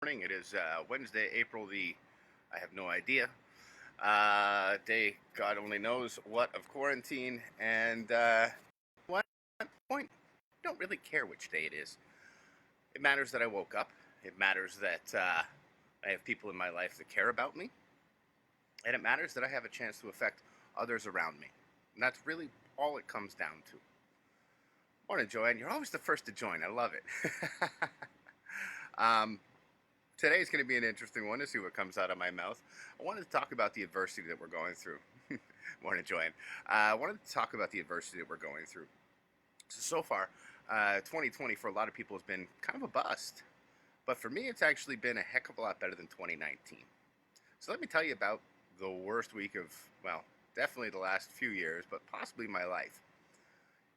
morning. It is Wednesday, April I have no idea, day, God only knows what, of quarantine. And what point? I don't really care which day it is. It matters that I woke up. It matters that I have people in my life that care about me. And it matters that I have a chance to affect others around me. And that's really all it comes down to. Morning, Joanne. You're always the first to join. I love it. um, Today's going to be an interesting one to see what comes out of my mouth. I wanted to talk about the adversity that we're going through. Morning, Joanne. I wanted to talk about the adversity that we're going through. So far, 2020 for a lot of people has been kind of a bust. But for me, it's actually been a heck of a lot better than 2019. So let me tell you about the worst week of, well, definitely the last few years, but possibly my life.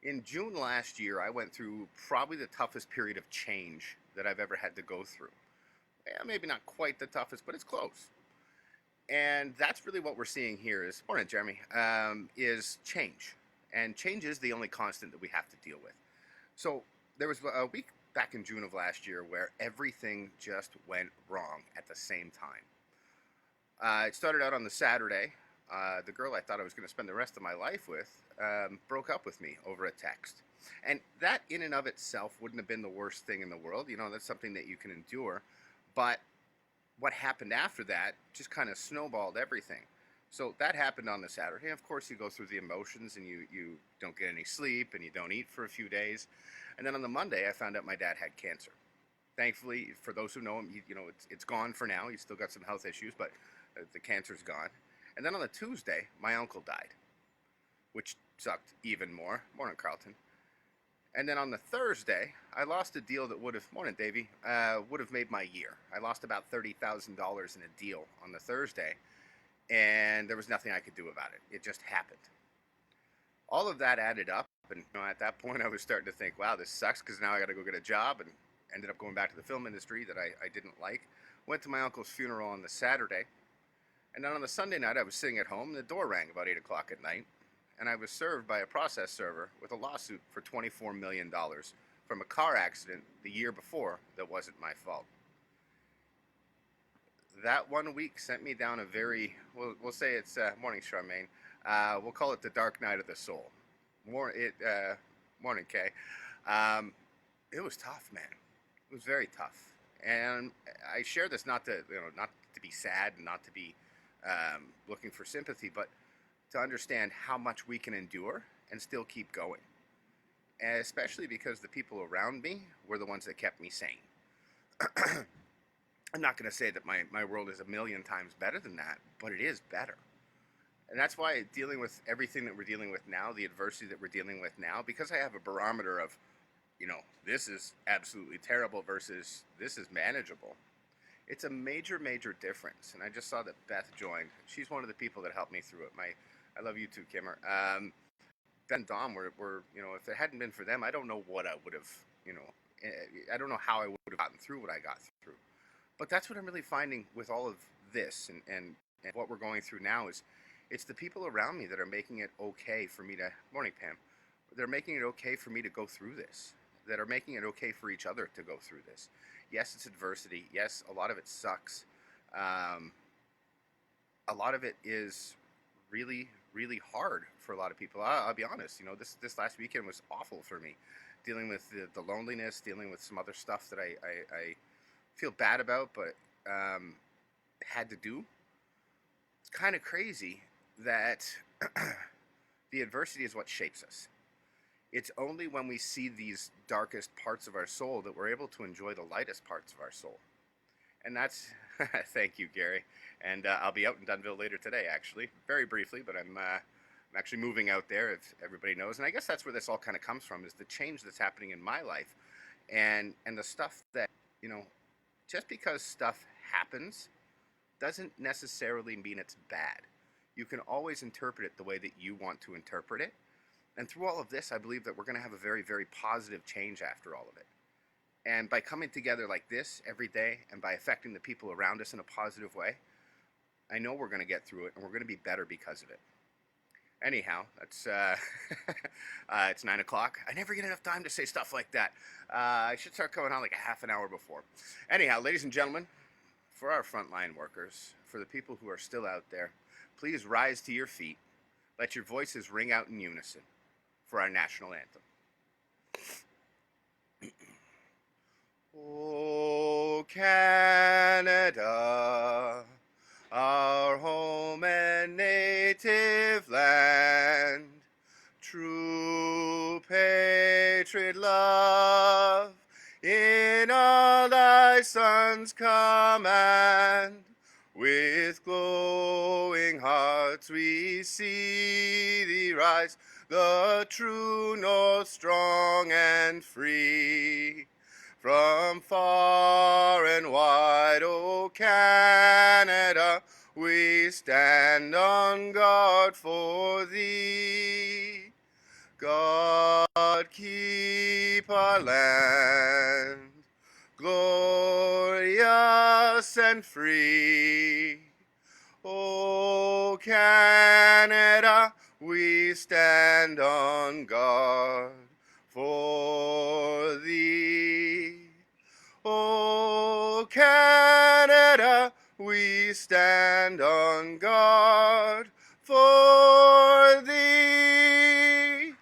In June last year, I went through probably the toughest period of change that I've ever had to go through. Yeah, maybe not quite the toughest, but it's close. And that's really what we're seeing here is, morning, Jeremy, is change. And change is the only constant that we have to deal with. So there was a week back in June of last year where everything just went wrong at the same time. It started out on the Saturday. The girl I thought I was going to spend the rest of my life with broke up with me over a text. And that in and of itself wouldn't have been the worst thing in the world. You know, that's something that you can endure. But what happened after that just kind of snowballed everything. So that happened on the Saturday. Of course, you go through the emotions and you don't get any sleep and you don't eat for a few days. And then on the Monday, I found out my dad had cancer. Thankfully, for those who know him, it's gone for now. He's still got some health issues, but the cancer's gone. And then on the Tuesday, my uncle died, which sucked even more. Morning, Carlton. And then on the Thursday, I lost a deal that would have, morning, Davey, would have made my year. I lost about $30,000 in a deal on the Thursday, and there was nothing I could do about it. It just happened. All of that added up, and at that point, I was starting to think, wow, this sucks, because now I got to go get a job, and ended up going back to the film industry that I didn't like. Went to my uncle's funeral on the Saturday, and then on the Sunday night, I was sitting at home, and the door rang about 8 o'clock at night, and I was served by a process server with a lawsuit for $24 million from a car accident the year before that wasn't my fault. That 1 week sent me down a very, we'll say it's, morning, Charmaine, we'll call it the dark night of the soul. Morning, Kay. It was tough, man. It was very tough. And I share this not to be sad and not to be looking for sympathy, but to understand how much we can endure and still keep going. And especially because the people around me were the ones that kept me sane. I'm not going to say that my world is a million times better than that, but it is better. And that's why dealing with everything that we're dealing with now, the adversity that we're dealing with now, because I have a barometer of, this is absolutely terrible versus this is manageable. It's a major, major difference. And I just saw that Beth joined. She's one of the people that helped me through it. I love you too, Kimmer. Beth and Dom were, if it hadn't been for them, I don't know what I would have, I don't know how I would have gotten through what I got through. But that's what I'm really finding with all of this and what we're going through now is it's the people around me that are making it okay for me to, morning, Pam, they're making it okay for me to go through this, that are making it okay for each other to go through this. Yes, it's adversity. Yes, a lot of it sucks. A lot of it is really, really hard for a lot of people. I'll be honest, this last weekend was awful for me, dealing with the loneliness, dealing with some other stuff that I feel bad about, but had to do. It's kind of crazy that the adversity is what shapes us. It's only when we see these darkest parts of our soul that we're able to enjoy the lightest parts of our soul. And that's, thank you, Gary. And I'll be out in Dunnville later today, actually, very briefly, but I'm actually moving out there, if everybody knows. And I guess that's where this all kind of comes from, is the change that's happening in my life. And the stuff that, just because stuff happens doesn't necessarily mean it's bad. You can always interpret it the way that you want to interpret it. And through all of this, I believe that we're going to have a very, very positive change after all of it. And by coming together like this every day and by affecting the people around us in a positive way, I know we're going to get through it and we're going to be better because of it. Anyhow, that's it's 9 o'clock. I never get enough time to say stuff like that. I should start coming on like a half an hour before. Anyhow, ladies and gentlemen, for our frontline workers, for the people who are still out there, please rise to your feet. Let your voices ring out in unison for our national anthem. Oh, Canada, our home and native land, true patriot love, in all thy sons' command, with glowing hearts we see thee rise, the true north strong and free. From far and wide, O Canada, we stand on guard for thee. God keep our land glorious and free. O Canada, we stand on guard for thee. O Canada, we stand on guard for thee.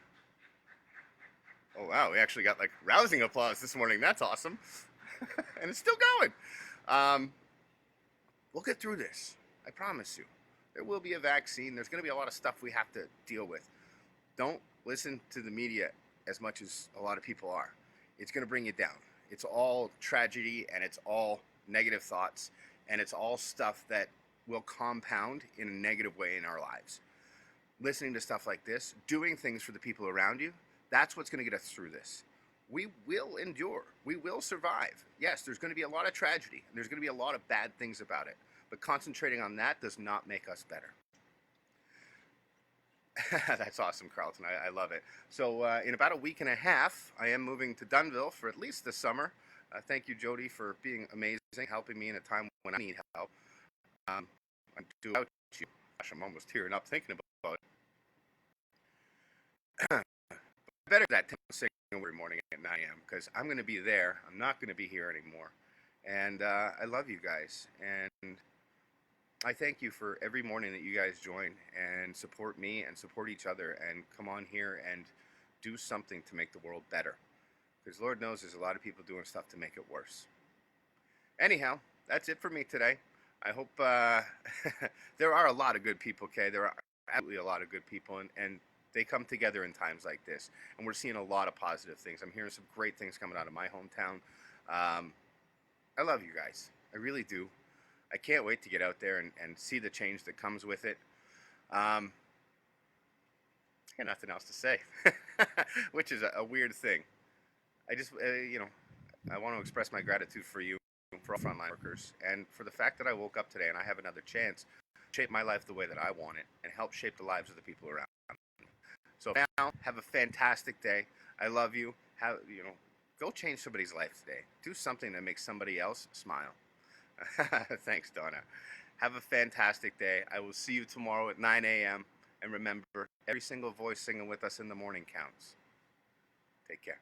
Oh wow, we actually got like rousing applause this morning. That's awesome. And it's still going. We'll get through this. I promise you. There will be a vaccine. There's going to be a lot of stuff we have to deal with. Don't listen to the media as much as a lot of people are. It's going to bring you down. It's all tragedy and it's all negative thoughts and it's all stuff that will compound in a negative way in our lives. Listening to stuff like this, doing things for the people around you, that's what's going to get us through this. We will endure. We will survive. Yes, there's going to be a lot of tragedy and there's going to be a lot of bad things about it. But concentrating on that does not make us better. That's awesome, Carlton. I love it. So in about a week and a half, I am moving to Dunnville for at least the summer. Thank you, Jody, for being amazing, helping me in a time when I need help. I'm doing without you. Gosh, I'm almost tearing up thinking about it. Better that sing every morning at 9 a.m. because I'm going to be there. I'm not going to be here anymore. And I love you guys. And I thank you for every morning that you guys join and support me and support each other and come on here and do something to make the world better. Because Lord knows there's a lot of people doing stuff to make it worse. Anyhow, that's it for me today. I hope there are a lot of good people, okay? There are absolutely a lot of good people, and they come together in times like this. And we're seeing a lot of positive things. I'm hearing some great things coming out of my hometown. I love you guys. I really do. I can't wait to get out there and see the change that comes with it. I got nothing else to say, which is a weird thing. I just, I want to express my gratitude for you, for all frontline workers, and for the fact that I woke up today and I have another chance to shape my life the way that I want it and help shape the lives of the people around me. So now, have a fantastic day. I love you. Go change somebody's life today. Do something that makes somebody else smile. Thanks, Donna. Have a fantastic day. I will see you tomorrow at 9 a.m. And remember, every single voice singing with us in the morning counts. Take care.